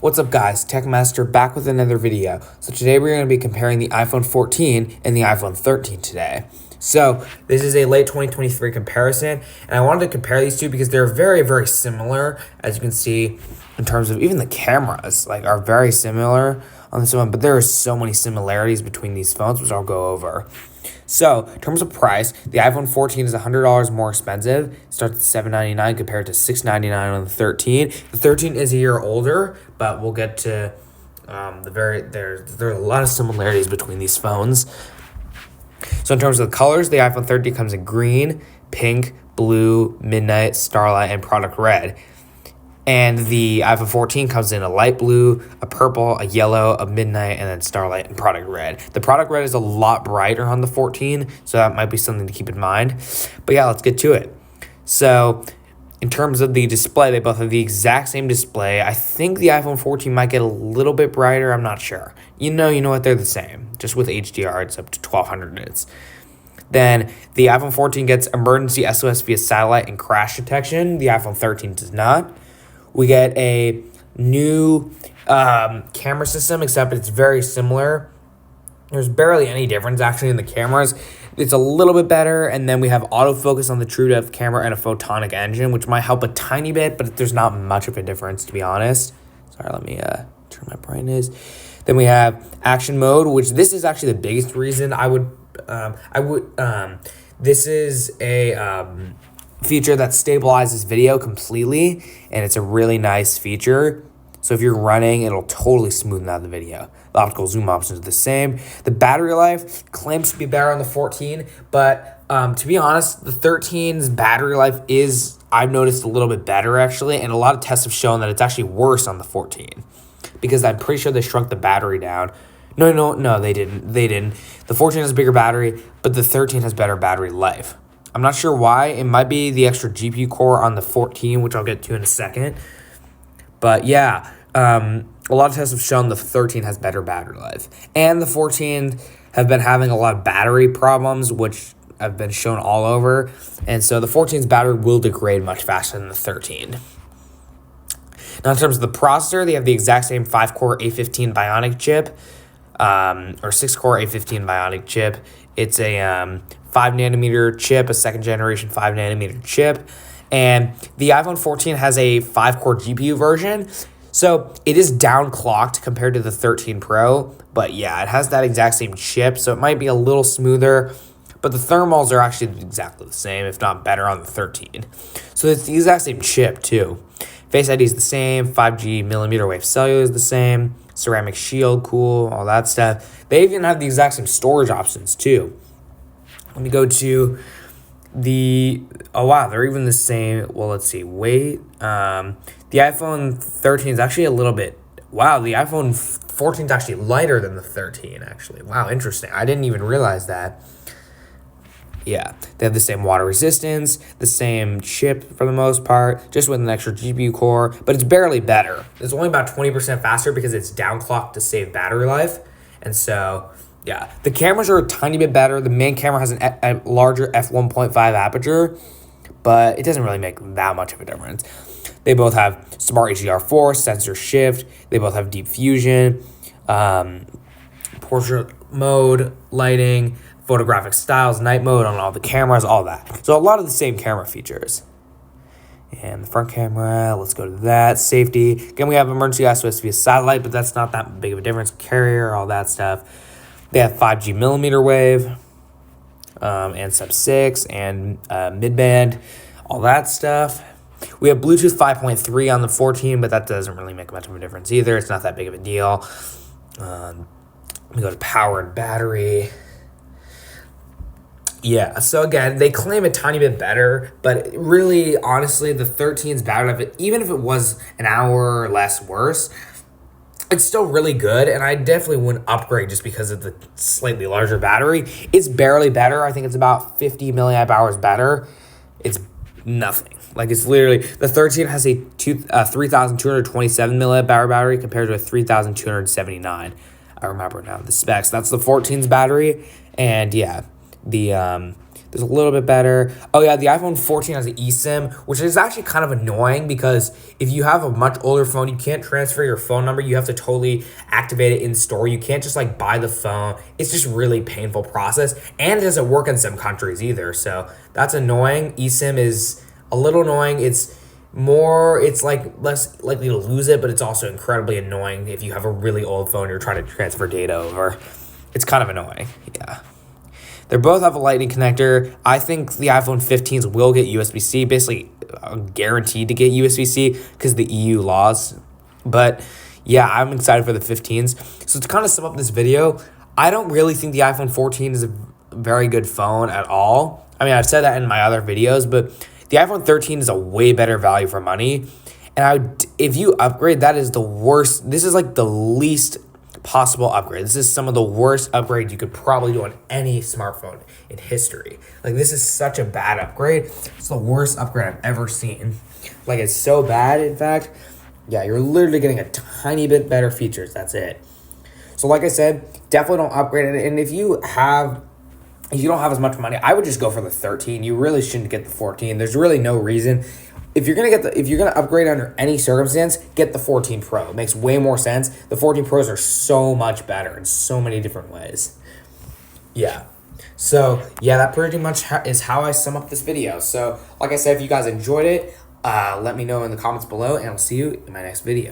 What's up guys, TechMaster back with another video. So today we're going to be comparing the iPhone 14 and the iPhone 13 today. So this is a late 2023 comparison, and I wanted to compare these two because they're very, very similar. As you can see, in terms of even the cameras, are very similar on this one, but there are so many similarities between these phones, which I'll go over. So, in terms of price, the iPhone 14 is $100 more expensive. It starts at $799 compared to $699 on the 13. The 13 is a year older, but we'll get to there are a lot of similarities between these phones. So, in terms of the colors, the iPhone 13 comes in green, pink, blue, midnight, starlight, and product red. And the iPhone 14 comes in a light blue, a purple, a yellow, a midnight, and then starlight and product red. The product red is a lot brighter on the 14, so that might be something to keep in mind. But yeah, let's get to it. So in terms of the display, they both have the exact same display. I think the iPhone 14 might get a little bit brighter. I'm not sure. You know what? They're the same. Just with HDR, it's up to 1200 nits. Then the iPhone 14 gets emergency SOS via satellite and crash detection. The iPhone 13 does not. We get a new camera system, except it's very similar. There's barely any difference, actually, in the cameras. It's a little bit better, and then we have autofocus on the true depth camera and a photonic engine, which might help a tiny bit, but there's not much of a difference, to be honest. Sorry, let me turn my brightness. Then we have action mode, which this is actually the biggest reason this is a feature that stabilizes video completely, and it's a really nice feature. So if you're running, it'll totally smoothen out the video. The optical zoom options are the same. The battery life claims to be better on the 14, but to be honest, the 13's battery life is, I've noticed, a little bit better actually, and a lot of tests have shown that it's actually worse on the 14 because I'm pretty sure they shrunk the battery down. No, they didn't. The 14 has a bigger battery, but the 13 has better battery life. I'm not sure why. It might be the extra GPU core on the 14, which I'll get to in a second. But yeah, a lot of tests have shown the 13 has better battery life. And the 14 have been having a lot of battery problems, which have been shown all over. And so the 14's battery will degrade much faster than the 13. Now, in terms of the processor, they have the exact same 5-core A15 Bionic chip, or 6-core A15 Bionic chip. It's a 5-nanometer chip, a second-generation 5-nanometer chip. And the iPhone 14 has a 5-core GPU version. So it is downclocked compared to the 13 Pro. But yeah, it has that exact same chip, so it might be a little smoother. But the thermals are actually exactly the same, if not better, on the 13. So it's the exact same chip, too. Face ID is the same. 5G millimeter wave cellular is the same. Ceramic shield, cool, all that stuff. They even have the exact same storage options, too. Let me go to the, oh wow, they're even the same. Well, let's see, weight. The iPhone 13 is actually a little bit, wow, the iPhone 14 is actually lighter than the 13, actually. Wow, interesting. I didn't even realize that. Yeah, they have the same water resistance, the same chip for the most part, just with an extra GPU core, but it's barely better. It's only about 20% faster because it's downclocked to save battery life. And so, yeah, the cameras are a tiny bit better. The main camera has a larger f1.5 aperture, but it doesn't really make that much of a difference. They both have Smart HDR4, sensor shift. They both have deep fusion, portrait mode, lighting, photographic styles, night mode on all the cameras, all that. So a lot of the same camera features. And the front camera, let's go to that. Safety. Again, we have emergency SOS via satellite, but that's not that big of a difference. Carrier, all that stuff. They have 5G millimeter wave, and sub-6, and mid-band, all that stuff. We have Bluetooth 5.3 on the 14, but that doesn't really make much of a difference either. It's not that big of a deal. We go to power and battery. Yeah, so again, they claim a tiny bit better, but really, honestly, the 13's battery life, even if it was an hour or less worse, it's still really good, and I definitely wouldn't upgrade just because of the slightly larger battery. It's barely better. I think it's about 50 milliamp hours better. It's nothing. It's literally, the 13 has a 3,227 milliamp hour battery compared to a 3,279. I remember now the specs. That's the 14's battery, and yeah. The There's a little bit better. Oh yeah, the iPhone 14 has an eSIM, which is actually kind of annoying because if you have a much older phone, you can't transfer your phone number. You have to totally activate it in store. You can't just like buy the phone. It's just really painful process, and it doesn't work in some countries either. So that's annoying. eSIM is a little annoying. It's like less likely to lose it, but it's also incredibly annoying if you have a really old phone and you're trying to transfer data over. It's kind of annoying. Yeah. They both have a lightning connector. I think the iPhone 15s will get USB-C, basically guaranteed to get USB-C because of the EU laws. But yeah, I'm excited for the 15s. So to kind of sum up this video, I don't really think the iPhone 14 is a very good phone at all. I mean, I've said that in my other videos, but the iPhone 13 is a way better value for money. And if you upgrade, that is the worst. This is like the least possible upgrade. This is some of the worst upgrades you could probably do on any smartphone in history. Like, this is such a bad upgrade. It's the worst upgrade I've ever seen. Like, it's so bad, in fact. Yeah, you're literally getting a tiny bit better features. That's it. So like I said, definitely don't upgrade it. And if you don't have as much money, I would just go for the 13. You really shouldn't get the 14. There's really no reason. If you're gonna upgrade under any circumstance, get the 14 Pro. It makes way more sense. The 14 Pros are so much better in so many different ways. Yeah. So yeah, that pretty much is how I sum up this video. So like I said, if you guys enjoyed it, let me know in the comments below, and I'll see you in my next video.